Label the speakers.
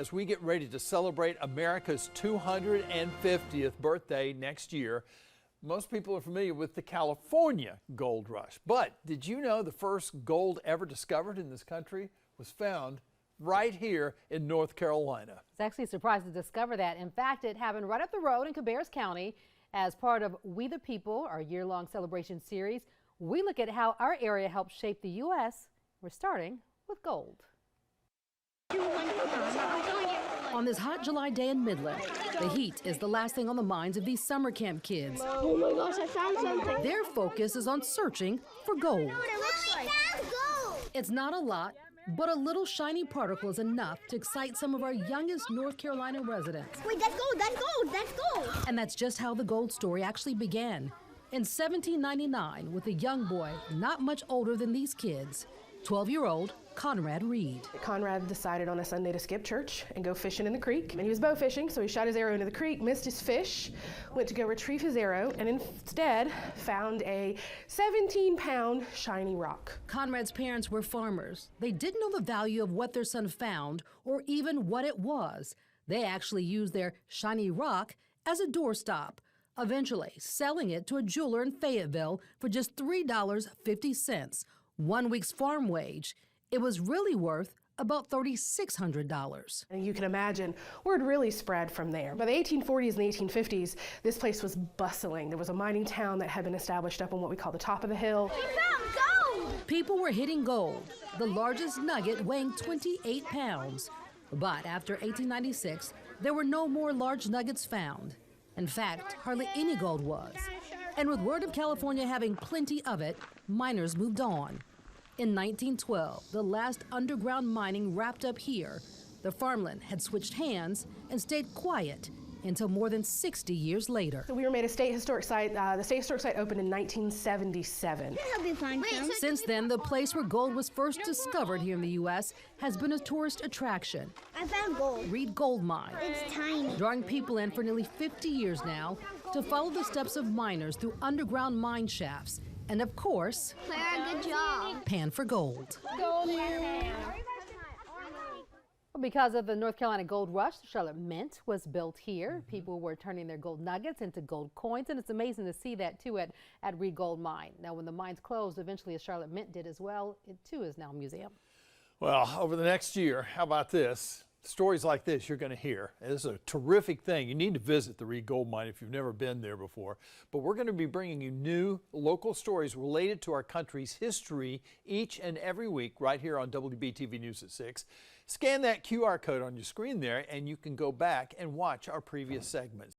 Speaker 1: As we get ready to celebrate America's 250th birthday next year, most people are familiar with the California gold rush. But did you know the first gold ever discovered in this country was found right here in North Carolina?
Speaker 2: It's actually surprised to discover that. In fact, it happened right up the road in Cabarrus County as part of We the People, our year-long celebration series. We look at how our area helped shape the U.S. We're starting with gold. On this hot July day in Midland, the heat is the last thing on the minds of these summer camp kids.
Speaker 3: Oh my gosh, I found something.
Speaker 2: Their focus is on searching for gold.
Speaker 3: Gold.
Speaker 2: It's not a lot, but a little shiny particle is enough to excite some of our youngest North Carolina residents.
Speaker 3: Wait, that's gold, that's gold, that's gold.
Speaker 2: And that's just how the gold story actually began. In 1799, with a young boy not much older than these kids, 12-year-old Conrad Reed.
Speaker 4: Conrad decided on a Sunday to skip church and go fishing in the creek. And he was bow fishing, so he shot his arrow into the creek, missed his fish, went to go retrieve his arrow, and instead found a 17-pound shiny rock.
Speaker 2: Conrad's parents were farmers. They didn't know the value of what their son found or even what it was. They actually used their shiny rock as a doorstop, eventually selling it to a jeweler in Fayetteville for just $3.50, 1 week's farm wage. It was really worth about $3,600.
Speaker 4: And you can imagine word really spread from there. By the 1840s and the 1850s, this place was bustling. There was a mining town that had been established up on what we call the top of the hill.
Speaker 3: We found gold!
Speaker 2: People were hitting gold, the largest nugget weighing 28 pounds. But after 1896, there were no more large nuggets found. In fact, hardly any gold was. And with word of California having plenty of it, miners moved on. In 1912, the last underground mining wrapped up here. The farmland had switched hands and stayed quiet until more than 60 years later.
Speaker 4: So we were made a state historic site. The state historic site opened in 1977.
Speaker 2: Since then, the place where gold was first discovered here in the U.S. has been a tourist attraction.
Speaker 3: I found gold.
Speaker 2: Reed Gold Mine.
Speaker 3: It's tiny.
Speaker 2: Drawing people in for nearly 50 years now to follow the steps of miners through underground mine shafts. And of course,
Speaker 3: Clara, good job.
Speaker 2: pan for gold.
Speaker 5: Because of the North Carolina gold rush, the Charlotte Mint was built here. People were turning their gold nuggets into gold coins, and it's amazing to see that too at Reed Gold Mine. Now, when the mines closed, eventually a Charlotte Mint did as well. It too is now a museum.
Speaker 1: Well, over the next year, how about this? Stories like this you're going to hear. This is a terrific thing. You need to visit the Reed Gold Mine if you've never been there before. But we're going to be bringing you new local stories related to our country's history each and every week right here on WBTV News at 6. Scan that QR code on your screen there and you can go back and watch our previous segments.